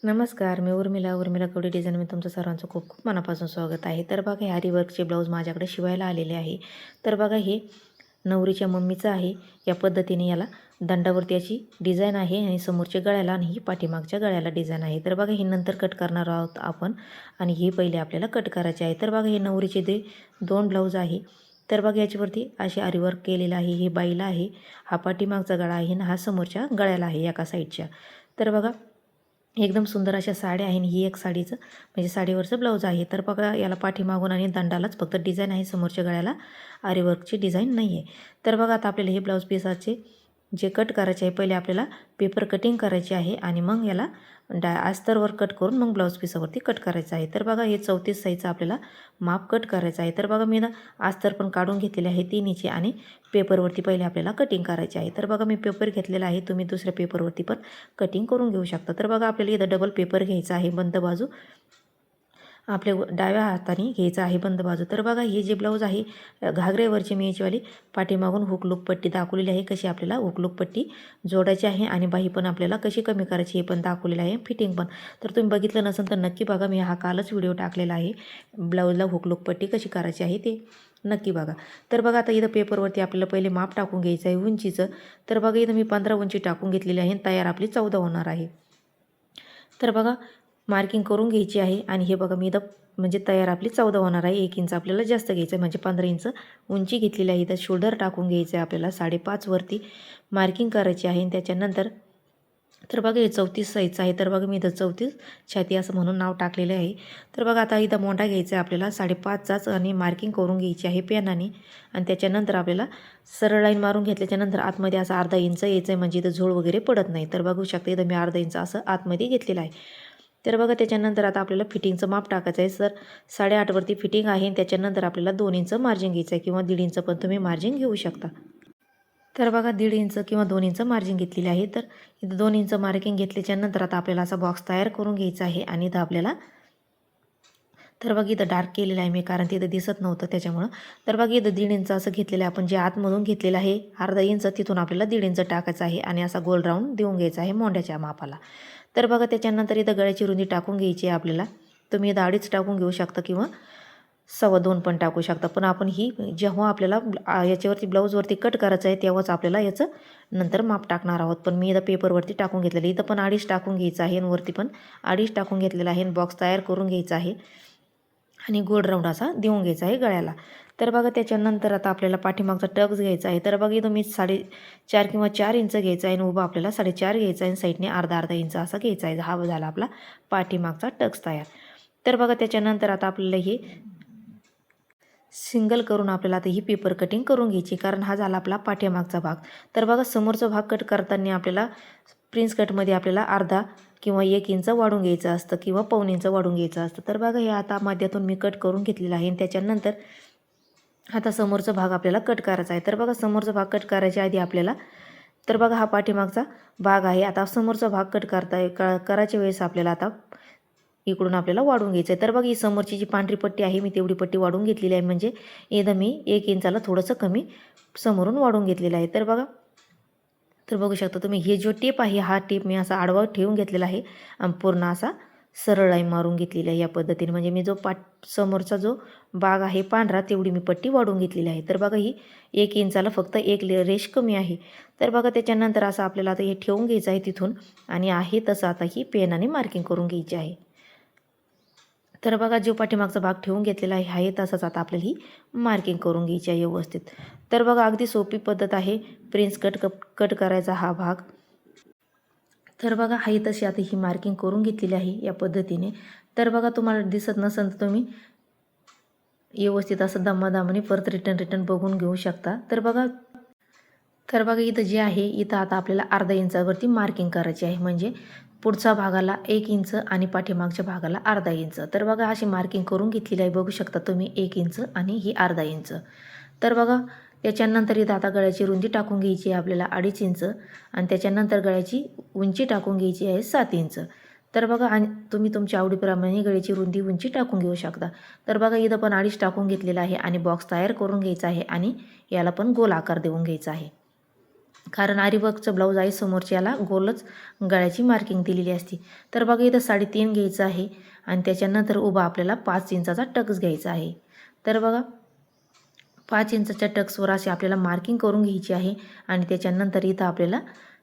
नमस्कार, मी उर्मिला कवडे डिझाईनमध्ये तुमचं सर्वांचं खूप खूप मनापासून स्वागत आहे. तर बघा, हे आरीवर्कचे ब्लाऊज माझ्याकडे शिवायला आलेले आहे. तर बघा, हे नवरीच्या मम्मीचं आहे. या पद्धतीने याला दंडावरती याची डिझाईन आहे आणि समोरच्या गळ्याला आणि ही पाठीमागच्या गळ्याला डिझाईन आहे. तर बघा, हे नंतर कट करणार आहोत आपण आणि हे पहिले आपल्याला कट करायचे आहे. तर बघा, हे नवरीचे ते 2 ब्लाऊज आहे. तर बघा, याच्यावरती असे आरीवर्क केलेलं आहे. हे बाईला आहे, हा पाठीमागचा गळा आहे आणि हा समोरच्या गळ्याला आहे एका साईडच्या. तर बघा, एकदम सुंदर अशा साड्या आहे आणि ही एक साडीचं म्हणजे साडीवरचं ब्लाऊज आहे. तर बघा, याला पाठीमागून आणि दंडालाच फक्त डिझाईन आहे, समोरच्या गळ्याला आरीवर्कची डिझाईन नाही आहे. तर बघा, आता आपल्याला हे ब्लाऊज पीसाचे जे कट करायचे आहे, पहिले आपल्याला पेपर कटिंग करायची आहे आणि मग याला अस्तरवर कट करून मग ब्लाऊज पीसावरती कट करायचं आहे. तर बघा, हे 34 साईजचं आपल्याला माप कट करायचं आहे. तर बघा, मी ना अस्तर पण काढून घेतलेले आहे 3 इंची आणि पेपरवरती पहिले आपल्याला कटिंग करायचे आहे. तर बघा, मी पेपर घेतलेला आहे, तुम्ही दुसऱ्या पेपरवरती पण कटिंग करून घेऊ शकता. तर बघा, आपल्याला इथं डबल पेपर घ्यायचा आहे, बंद बाजू आपल्या डाव्या हाताने घ्यायचा आहे, बंद बाजू. तर बघा, हे जे ब्लाऊज आहे घागऱ्यावरची मी याचीवाली पाठीमागून हुकलूक पट्टी दाखवलेली आहे, कशी आपल्याला हुकलूक पट्टी जोडायची आहे आणि बाही पण आपल्याला कशी कमी करायची हे पण दाखवलेलं आहे, फिटिंग पण. तर तुम्ही बघितलं नसेल तर नक्की बघा, मी हा कालच व्हिडिओ टाकलेला आहे, ब्लाऊजला हुकलूक पट्टी कशी करायची आहे ते नक्की बघा. तर बघा, आता इथं पेपरवरती आपल्याला पहिले माप टाकून घ्यायचं आहे उंचीचं. तर बघा, इथं मी 15 उंची टाकून घेतलेली आहे, तयार आपली 14 होणार आहे. तर बघा, मार्किंग करून घ्यायची आहे आणि हे बघा, मी इथं म्हणजे तयार आपली 14 होणार आहे. 1 इंच आपल्याला जास्त घ्यायचं आहे, म्हणजे 15 इंच उंची घेतलेली आहे. इथं शोल्डर टाकून घ्यायचं आहे आपल्याला 5.5 वरती मार्किंग करायची आहे. आणि त्याच्यानंतर तर बघा, हे 34 साईजचं आहे. तर बघा, मी इथं 34 छाती असं म्हणून नाव टाकलेलं आहे. तर बघा, आता इथं मोंढा घ्यायचा आहे आपल्याला 5.5चाच आणि मार्किंग करून घ्यायची आहे पेनाने. आणि त्याच्यानंतर आपल्याला सरळ लाईन मारून घेतल्याच्यानंतर आतमध्ये असं अर्धा इंच यायचं आहे, म्हणजे इथं झोळ वगैरे पडत नाही. तर बघू शकता, इथं मी अर्धा इंच असं आतमध्ये घेतलेलं आहे. तर बघा, त्याच्यानंतर आता आपल्याला फिटिंगचं माप टाकायचं आहे. 8.5 वरती फिटिंग आहे आणि त्याच्यानंतर आपल्याला 2 इंच मार्जिन घ्यायचं आहे, किंवा 1.5 इंच पण तुम्ही मार्जिन घेऊ शकता. तर बघा, 1.5 इंच किंवा 2 इंच मार्जिन घेतलेली आहे. तर इथं 2 इंच मार्किंग घेतल्याच्यानंतर आता आपल्याला असा बॉक्स तयार करून घ्यायचा आहे आणि इथं आपल्याला तर बघा, इथं डार्क केलेलं आहे मी, कारण तिथं दिसत नव्हतं त्याच्यामुळं. तर बघा, इथं 1.5 इंच असं घेतलेलं आहे आपण, जे आतमधून घेतलेलं आहे अर्धा इंच, तिथून आपल्याला 1.5 इंच टाकायचं आहे आणि असा गोल राऊंड देऊन घ्यायचा आहे मोंढ्याच्या मापाला. तर बघा, त्याच्यानंतर इथं गळ्याची रुंदी टाकून घ्यायची आहे आपल्याला. तुम्ही इथं 2.5 टाकून घेऊ शकता किंवा 2.25 पण टाकू शकता. पण आपण ही जेव्हा आपल्याला याच्यावरती ब्लाऊजवरती कट करायचं आहे तेव्हाच आपल्याला याचं नंतर माप टाकणार आहोत. पण मी इथं पेपरवरती टाकून घेतलेलं, इथं पण 2.5 टाकून घ्यायचं आहे आणि वरती पण 2.5 टाकून घेतलेलं आहे. बॉक्स तयार करून घ्यायचा आहे आणि गोल राऊंड असा देऊन घ्यायचा आहे गळ्याला. तर बघा, त्याच्यानंतर आता आपल्याला पाठीमागचा टक्स घ्यायचा आहे. तर बघा, इथं मी 4.5 किंवा 4 इंच घ्यायचा आहे आणि उभा आपल्याला 4.5 घ्यायचा आहे आणि साईडने अर्धा इंच असा घ्यायचा आहे. हा झाला आपला पाठीमागचा टक्स तयार. तर बघा, त्याच्यानंतर आता आपल्याला हे सिंगल करून आपल्याला आता ही पेपर कटिंग करून घ्यायची, कारण हा झाला आपला पाठीमागचा भाग. तर बघा, समोरचा भाग कट करताना आपल्याला प्रिन्स कटमध्ये आपल्याला अर्धा किंवा 1 इंच वाढून घ्यायचं असतं किंवा पाऊण इंच वाढून घ्यायचं असतं. तर बघा, हे आता मध्यातून मी कट करून घेतलेलं आहे आणि त्याच्यानंतर आता समोरचा भाग आपल्याला कट करायचा आहे. तर बघा, समोरचा भाग कट करायच्या आधी आपल्याला तर बघा, हा पाठीमागचा भाग आहे. आता समोरचा भाग कट करायच्या वेळेस आपल्याला आता इकडून आपल्याला वाढून घ्यायचं आहे. तर बघा, ही समोरची जी पांढरी पट्टी आहे मी तेवढी पट्टी वाढून घेतलेली आहे, म्हणजे एकदा मी 1 इंचाला थोडंसं कमी समोरून वाढून घेतलेलं आहे. तर बघा, तर बघू शकता तुम्ही, हे जो टेप आहे हा टेप मी असा आडवा ठेवून घेतलेला आहे आणि पूर्ण असा सरळ लाईन मारून घेतलेली आहे या पद्धतीने. म्हणजे मी जो समोरचा जो भाग आहे पांढरा तेवढी मी पट्टी वाढून घेतलेली आहे. तर बघा, ही 1 इंचाला फक्त एक रेष कमी आहे. तर बघा, त्याच्यानंतर असं आपल्याला आता हे ठेवून घ्यायचं आहे तिथून आणि आहे तसं आता ही पेनाने मार्किंग करून घ्यायची आहे. तर बघा, जो पाठीमागचा भाग ठेवून घेतलेला आहे तसंच आता आपल्याला ही मार्किंग करून घ्यायची आहे व्यवस्थित. तर बघा, अगदी सोपी पद्धत आहे प्रिन्स कट करायचा हा भाग. तर बघा, आहे तशी आता ही मार्किंग करून घेतलेली आहे या पद्धतीने. तर बघा, तुम्हाला दिसत नसेल तर तुम्ही व्यवस्थित असं दमादमाने परत रिटर्न बघून घेऊ शकता. तर बघा, इथं जे आहे, इथं आता आपल्याला अर्धा इंचावरती मार्किंग करायची आहे, म्हणजे पुढचा भागाला 1 इंच आणि पाठीमागच्या भागाला अर्धा इंच. तर बघा, अशी मार्किंग करून घेतलेली आहे, बघू शकता तुम्ही, 1 इंच आणि ही अर्धा इंच. तर बघा, त्याच्यानंतर इथं आता गळ्याची रुंदी टाकून घ्यायची आहे आपल्याला 2.5 इंच आणि त्याच्यानंतर गळ्याची उंची टाकून घ्यायची आहे 7 इंच. तर बघा, आणि तुम्ही तुमच्या आवडीप्रमाणे गळ्याची रुंदी उंची टाकून घेऊ शकता. तर बघा, इथं पण 2.5 टाकून घेतलेला आहे आणि बॉक्स तयार करून घ्यायचा आहे आणि याला पण गोल आकार देऊन घ्यायचा आहे. कारण आरीवर्कचं ब्लाऊज आहे समोरची याला गोलच गळ्याची मार्किंग दिलेली असते. तर बघा इथं 3.5 घ्यायचं आहे आणि त्याच्यानंतर उभा आपल्याला 5 इंचाचा टक्स घ्यायचा आहे. तर बघा 5 इंचाच्या टक्सवर अशी आपल्याला मार्किंग करून घ्यायची आहे आणि त्याच्यानंतर इथं आपल्याला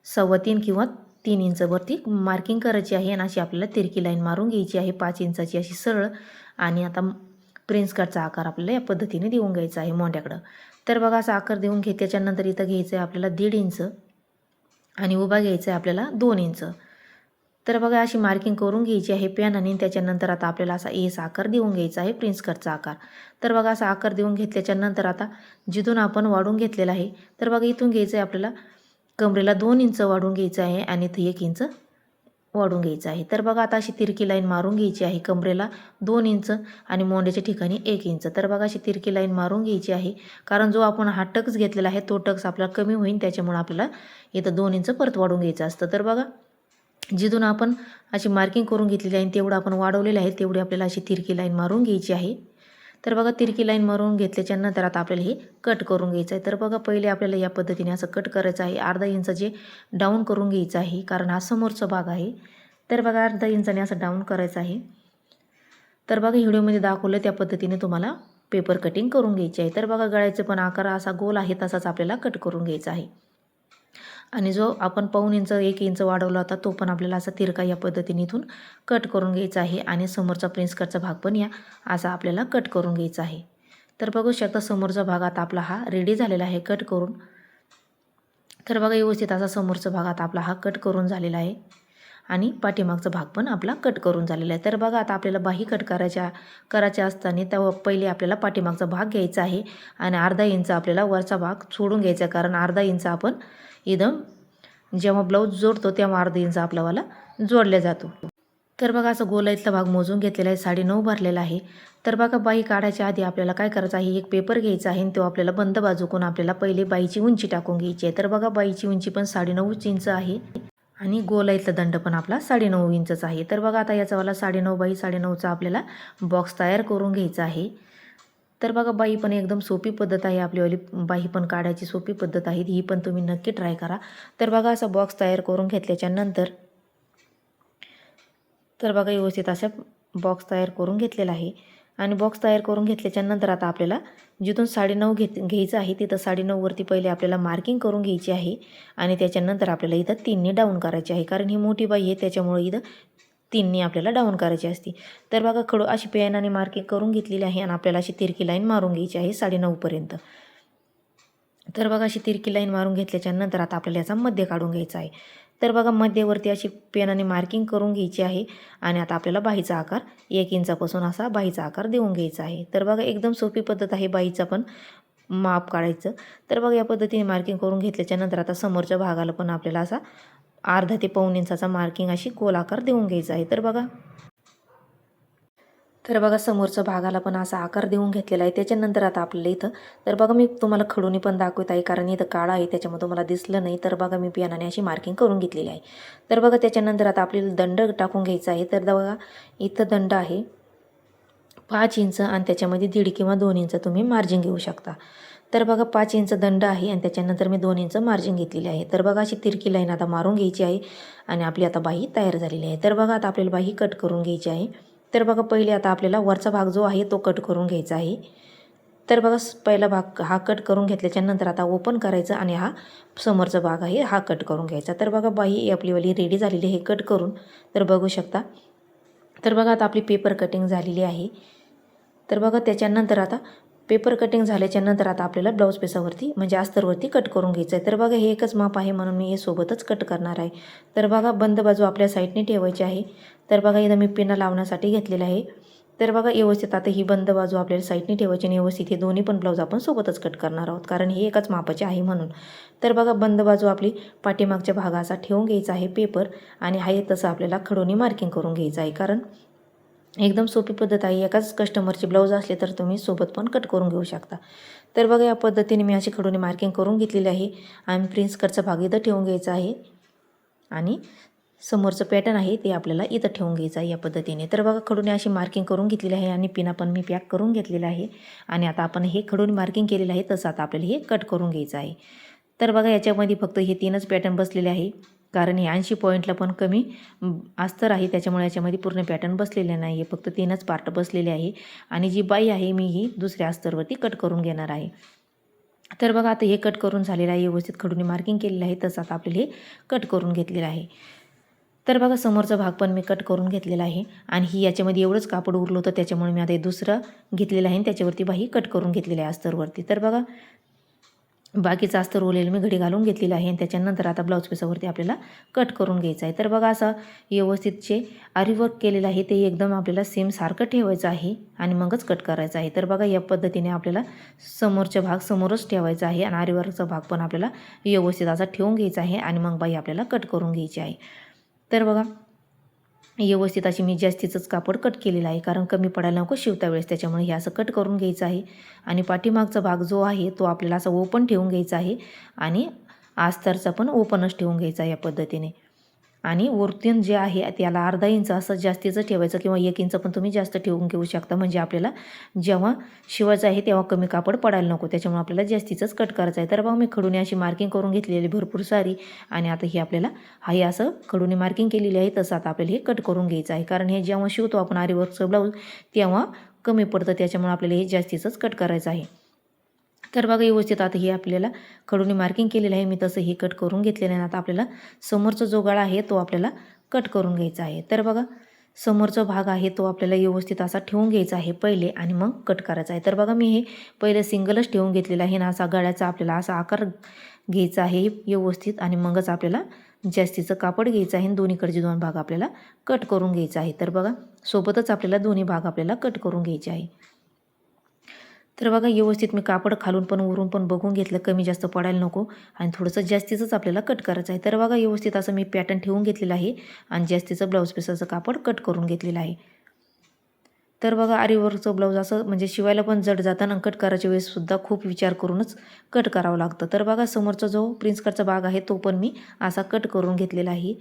3.25 किंवा 3 इंचवरती मार्किंग करायची आहे आणि अशी आपल्याला तिरकी लाईन मारून घ्यायची आहे 5 इंचाची अशी सरळ. आणि आता प्रिन्स कटचा आकार आपल्याला या पद्धतीने देऊन घ्यायचा आहे मोंड्याकडं. तर बघा असा आकार देऊन घेतल्याच्यानंतर इथं घ्यायचं आहे आपल्याला 1.5 इंच आणि उभा घ्यायचा आहे आपल्याला 2 इंच. तर बघा अशी मार्किंग करून घ्यायची आहे पेनाने. त्याच्यानंतर आता आपल्याला असा एस आकार देऊन घ्यायचा आहे प्रिन्स कटचा आकार. तर बघा असा आकार देऊन घेतल्याच्यानंतर आता जिथून आपण वाढून घेतलेला आहे तर बघा इथून घ्यायचं आहे आपल्याला कमरेला 2 इंच वाढून घ्यायचं आहे आणि इथं 1 इंच वाढून घ्यायचं आहे. तर बघा आता अशी तिरकी लाईन मारून घ्यायची आहे कमरेला 2 इंच आणि मोंड्याच्या ठिकाणी 1 इंच. तर बघा अशी तिरकी लाईन मारून घ्यायची आहे कारण जो आपण हा टक्स घेतलेला आहे तो टक्स आपल्याला कमी होईल त्याच्यामुळे आपल्याला इथं 2 इंच परत वाढून घ्यायचं असतं. तर बघा जिथून आपण अशी मार्किंग करून घेतलेली आहे तेवढं आपण वाढवलेलं आहे तेवढी आपल्याला अशी तिरकी लाईन मारून घ्यायची आहे. तर बघा तिरकी लाईन मारून घेतल्याच्यानंतर आता आपल्याला हे कट करून घ्यायचं आहे. तर बघा पहिले आपल्याला या पद्धतीने असं कट करायचं आहे. अर्धा इंच जे डाऊन करून घ्यायचं आहे कारण हा समोरचा भाग आहे. तर बघा अर्धा इंचाने असं डाऊन करायचं आहे. तर बघा व्हिडिओमध्ये दाखवलं त्या पद्धतीने तुम्हाला पेपर कटिंग करून घ्यायची आहे. तर बघा गळ्याचे पण आकार असा गोल आहे तसाच आपल्याला कट करून घ्यायचा आहे. आणि जो आपण 1.25 इंच 1 इंच वाढवला होता तो पण आपल्याला असा तिरका या पद्धतीने इथून कट करून घ्यायचा आहे आणि समोरचा प्रिन्स कटचा भाग पण या असा आपल्याला कट करून घ्यायचा आहे. तर बघू शकता समोरचा भाग आता आपला हा रेडी झालेला आहे कट करून. तर बघा व्यवस्थित असा समोरचा भाग आता आपला हा कट करून झालेला आहे आणि पाठीमागचा भाग पण आपला कट करून झालेला आहे. तर बघा आता आपल्याला बाही कट करायच्या असताना तेव्हा पहिले आपल्याला पाठीमागचा भाग घ्यायचा आहे आणि अर्धा इंच आपल्याला वरचा भाग सोडून घ्यायचा कारण अर्धा इंच आपण इथं जेव्हा ब्लाऊज जोडतो तेव्हा अर्धा इंच आपल्यावाला जोडला जातो. तर बघा असं गोलाईतला भाग मोजून घेतलेला आहे 9.5 भरलेला आहे. तर बघा बाही काढायच्या आधी आपल्याला काय करायचं आहे एक पेपर घ्यायचा आहे आणि तो आपल्याला बंद बाजूकडून आपल्याला पहिले बाईची उंची टाकून घ्यायची आहे. तर बघा बाईची उंची पण 9.5 इंच आहे आणि गोलाईतला दंड पण आपला 9.5 इंचचा आहे. तर बघा आता याचावाला 9.5 बाई 9.5चा आपल्याला बॉक्स तयार करून घ्यायचा आहे. तर बघा बाई पण एकदम सोपी पद्धत आहे आपलीवाली बाही पण काढायची सोपी पद्धत आहे ही पण तुम्ही नक्की ट्राय करा. तर बघा असा बॉक्स तयार करून घेतल्याच्या नंतर तर बघा व्यवस्थित असा बॉक्स तयार करून घेतलेला आहे आणि बॉक्स तयार करून घेतल्याच्या नंतर आता आपल्याला जिथून 9.5 घ्यायचं आहे तिथं 9.5 वरती पहिले आपल्याला मार्किंग करून घ्यायची आहे आणि त्याच्यानंतर आपल्याला इथं 3ने डाऊन करायची आहे कारण ही मोठी बाई आहे त्याच्यामुळे इथं 3ने आपल्याला डाऊन करायची असते. तर बघा खडू अशी पेनाने मार्किंग करून घेतलेली आहे आणि आपल्याला अशी तिरकी लाईन मारून घ्यायची आहे 9.5 पर्यंत. तर बघा अशी तिरकी लाईन मारून घेतल्याच्या नंतर आता आपल्याला याचा मध्य काढून घ्यायचा आहे. तर बघा मध्यवरती अशी पेनाने मार्किंग करून घ्यायची आहे आणि आता आपल्याला बाहीचा आकार 1 इंचापासून असा बाहीचा आकार देऊन घ्यायचा आहे. तर बघा एकदम सोपी पद्धत आहे बाहीचा पण माप काढायचं. तर बघा या पद्धतीने मार्किंग करून घेतल्याच्या नंतर आता समोरच्या भागाला पण आपल्याला असा अर्धा ते 1.25 इंचाचा मार्किंग अशी गोल आकार देऊन घ्यायचा आहे. तर बघा समोरच्या भागाला पण असा आकार देऊन घेतलेला आहे. त्याच्यानंतर आता आपल्याला इथं तर बघा मी तुम्हाला खडूनी पण दाखवत आहे कारण इथं काळा आहे त्याच्यामुळे तुम्हाला दिसलं नाही. तर बघा मी पेनाने अशी मार्किंग करून घेतलेली आहे. तर बघा त्याच्यानंतर आता आपल्याला दंड टाकून घ्यायचा आहे. तर बघा इथं दंड आहे 5 इंच आणि त्याच्यामध्ये 1.5 किंवा 2 इंच तुम्ही मार्जिन घेऊ शकता. तर बघा 5 इंच दंड आहे आणि त्याच्यानंतर मी 2 इंच मार्जिन घेतलेली आहे. तर बघा अशी तिरकी लाईन आता मारून घ्यायची आहे आणि आपली आता बाही तयार झालेली आहे. तर बघा आता आपल्याला बाही कट करून घ्यायची आहे. तर बघा पहिले आता आपल्याला वरचा भाग जो आहे तो कट करून घ्यायचा आहे. तर बघा पहिला भाग हा कट करून घेतल्याच्या नंतर आता ओपन करायचं आणि हा समोरचा भाग आहे हा कट करून घ्यायचा. तर बघा बाही आपलीवाली रेडी झालेली आहे कट करून. तर बघू शकता. तर बघा आता आपली पेपर कटिंग झालेली आहे. तर बघा त्याच्यानंतर आता पेपर कटिंग झाल्याच्या नंतर आता आपल्याला ब्लाऊज पीसावरती म्हणजे अस्तरवरती कट करून घ्यायचं आहे. तर बघा हे एकच माप आहे म्हणून मी हे सोबतच कट करणार आहे. तर बघा बंद बाजू आपल्या साईडने ठेवायची आहे. तर बघा इथं मी पिना लावण्यासाठी घेतलेला आहे. तर बघा व्यवस्थित आता ही बंद बाजू आपल्याला साईडने ठेवायची आणि व्यवस्थित हे दोन्ही पण ब्लाऊज आपण सोबतच कट करणार आहोत कारण हे एकाच मापाचे आहे म्हणून. तर बघा बंद बाजू आपली पाठीमागच्या भागाचा ठेवून घ्यायचा आहे पेपर आणि आहे तसं आपल्याला खडूनी मार्किंग करून घ्यायचं आहे कारण एकदम सोपी पद्धत आहे. एकाच कस्टमरचे ब्लाऊज असले तर तुम्ही सोबत पण कट करून घेऊ शकता. तर बघा या पद्धतीने मी अशी खडूनी मार्किंग करून घेतलेली आहे आणि प्रिन्स कटचा भाग इथं ठेवून घ्यायचा आहे आणि समोरचं पॅटर्न आहे ते आपल्याला इथं ठेवून घ्यायचं आहे या पद्धतीने. तर बघा खडूने अशी मार्किंग करून घेतलेली आहे आणि पिना पण मी पॅक करून घेतलेला आहे आणि आता आपण हे खडून मार्किंग केलेलं आहे तसं आता आपल्याला हे कट करून घ्यायचं आहे. तर बघा याच्यामध्ये फक्त हे 3च पॅटर्न बसलेले आहे, कारण हे 80 पॉईंटला पण कमी अस्तर आहे, त्याच्यामुळे याच्यामध्ये पूर्ण पॅटर्न बसलेले नाही आहे, फक्त 3च पार्ट बसलेले आहे. आणि जी बाई आहे मी ही दुसऱ्या अस्तरवरती कट करून घेणार आहे. तर बघा आता हे कट करून झालेलं आहे, व्यवस्थित खडूने मार्किंग केलेलं आहे. तसं आता आपल्याला हे कट करून घेतलेलं आहे. तर बघा समोरचा भाग पण मी कट करून घेतलेला आहे आणि ही याच्यामध्ये एवढंच कापड उरलं होतं, त्याच्यामुळे मी आता हे दुसरं घेतलेलं आहे आणि त्याच्यावरती बाही कट करून घेतलेलं आहे अस्तरवरती. तर बघा बाकीचं अस्तर उरलेलं मी घडी घालून घेतलेलं आहे आणि त्याच्यानंतर आता ब्लाऊज पीसावरती आपल्याला कट करून घ्यायचं आहे. तर बघा असं व्यवस्थित जे आरी वर्क केलेलं आहे ते एकदम आपल्याला सेम सारखं ठेवायचं आहे आणि मगच कट करायचं आहे. तर बघा या पद्धतीने आपल्याला समोरचा भाग समोरच ठेवायचा आहे आणि आरी वर्कचा भाग पण आपल्याला व्यवस्थित असा ठेवून घ्यायचा आहे आणि मग बाई आपल्याला कट करून घ्यायची आहे. तर बघा व्यवस्थित अशी मी जास्तीचंच कापड कट केलेलं आहे, कारण कमी पडायला नको शिवता वेळेस, त्याच्यामुळे हे असं कट करून घ्यायचं आहे. आणि पाठीमागचा भाग जो आहे तो आपल्याला असा ओपन ठेवून घ्यायचा आहे आणि अस्तरचा पण ओपनच ठेवून घ्यायचा या पद्धतीने. आणि वरतून जे आहे त्याला अर्धा इंच असं जास्तीचं ठेवायचं किंवा 1 इंच पण तुम्ही जास्त ठेवून घेऊ शकता, म्हणजे आपल्याला जेव्हा शिवायचं आहे तेव्हा कमी कापड पडायला नको, त्याच्यामुळे आपल्याला जास्तीचंच कट करायचं आहे. तर बघा मी खडूने अशी मार्किंग करून घेतलेली भरपूर सारी आणि आता ही आपल्याला हे असं खडूने मार्किंग केलेली आहे. तसं आता आपल्याला हे कट करून घ्यायचं आहे, कारण हे जेव्हा शिवतो आपण आरी वर्कचं ब्लाऊज तेव्हा कमी पडतं, त्याच्यामुळे आपल्याला हे जास्तीचंच कट करायचं आहे. तर बघा व्यवस्थित आता हे आपल्याला खडूने मार्किंग केलेलं आहे, मी तसं हे कट करून घेतलेलं आहे. आता आपल्याला समोरचा जो गळा आहे तो आपल्याला कट करून घ्यायचा आहे. तर बघा समोरचा भाग आहे तो आपल्याला व्यवस्थित असा ठेवून घ्यायचा आहे पहिले आणि मग कट करायचा आहे. तर बघा मी हे पहिले सिंगलच ठेवून घेतलेलं आहे ना, असा गळ्याचा आपल्याला असा आकार घ्यायचा आहे व्यवस्थित आणि मगच आपल्याला जास्तीचं कापड घ्यायचं आहे आणि दोन्हीकडचे 2 भाग आपल्याला कट करून घ्यायचा आहे. तर बघा सोबतच आपल्याला दोन्ही भाग आपल्याला कट करून घ्यायचे आहे. तर बघा व्यवस्थित मी कापड खालून पण वरून पण बघून घेतलं, कमी जास्त पडायला नको आणि थोडंसं जास्तीचंच आपल्याला कट करायचं आहे. तर बघा व्यवस्थित असं मी पॅटर्न ठेवून घेतलेलं आहे आणि जास्तीचं ब्लाऊज पीसाचं कापड कट करून घेतलेलं आहे. तर बघा आरीवर्कचं ब्लाऊज असं म्हणजे शिवायला पण जड जातं आणि कट करायच्या वेळेससुद्धा खूप विचार करूनच कट करावं लागतं. तर बघा समोरचा जो प्रिन्स कटचा भाग आहे तो पण मी असा कट करून घेतलेला आहे,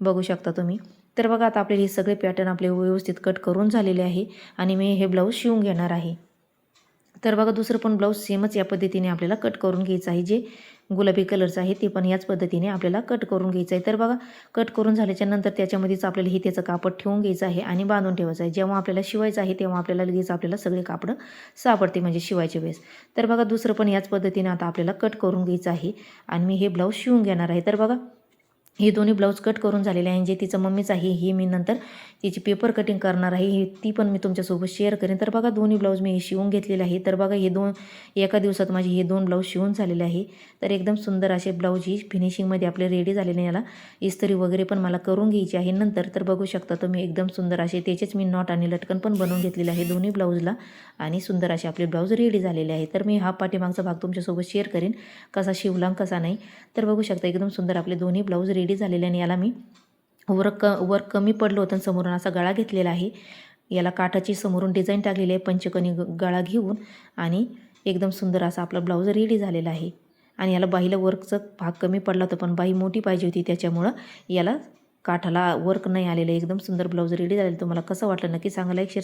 बघू शकता तुम्ही. तर बघा आता आपले हे सगळे पॅटर्न आपले व्यवस्थित कट करून झालेले आहे आणि मी हे ब्लाऊज शिवून घेणार आहे. तर बघा दुसरं पण ब्लाऊज सेमच या पद्धतीने आपल्याला कट करून घ्यायचं आहे. जे गुलाबी कलरचं आहे ते पण याच पद्धतीने आपल्याला कट करून घ्यायचं आहे. तर बघा कट करून झाल्याच्या नंतर त्याच्यामध्येच आपल्याला हे त्याचं कापड ठेवून घ्यायचं आहे आणि बांधून ठेवायचं आहे. जेव्हा आपल्याला शिवायचं आहे तेव्हा आपल्याला लगेच आपल्याला सगळे कापडं सापडते म्हणजे शिवायच्या वेळेस. तर बघा दुसरं पण याच पद्धतीने आता आपल्याला कट करून घ्यायचं आहे आणि मी हे ब्लाऊज शिवून घेणार आहे. तर बघा हे दोन्ही ब्लाऊज कट करून झालेले आहे. जे तिचं मम्मीच आहे ही मी नंतर तिची पेपर कटिंग करणार आहे, ही ती पण मी तुमच्यासोबत शेअर करेन. तर बघा दोन्ही ब्लाऊज मी शिवून घेतलेले आहे. तर बघा हे एका दिवसात माझे हे 2 ब्लाऊज शिवून झालेले आहे. तर एकदम सुंदर असे ब्लाऊज ही फिनिशिंगमध्ये आपले रेडी झालेले. याला इस्त्री वगैरे पण मला करून घ्यायची आहे नंतर. तर बघू शकता तुम्ही एकदम सुंदर असे त्याचेच मी नॉट आणि लटकन पण बनवून घेतलेले आहे दोन्ही ब्लाऊजला आणि सुंदर असे आपले ब्लाऊज रेडी झालेले आहे. तर मी हा पाठीमागचा भाग तुमच्यासोबत शेअर करेन कसा शिवला कसा नाही. तर बघू शकता एकदम सुंदर आपले दोन्ही ब्लाऊज रेडी झालेले आणि याला मी वर्क कमी पडलं होतं समोरून असा गळा घेतलेला आहे. याला काठाची समोरून डिझाईन टाकलेली आहे पंचकणी गळा घेऊन आणि एकदम सुंदर असा आपला ब्लाऊज रेडी झालेला आहे. आणि याला बाहीला वर्कचं भाग कमी पडला होता पण बाही मोठी पाहिजे होती, त्याच्यामुळं याला काठाला वर्क नाही आलेलं. एकदम सुंदर ब्लाऊज रेडी झालेलं. तुम्हाला कसं वाटलं नक्की सांगा. Like share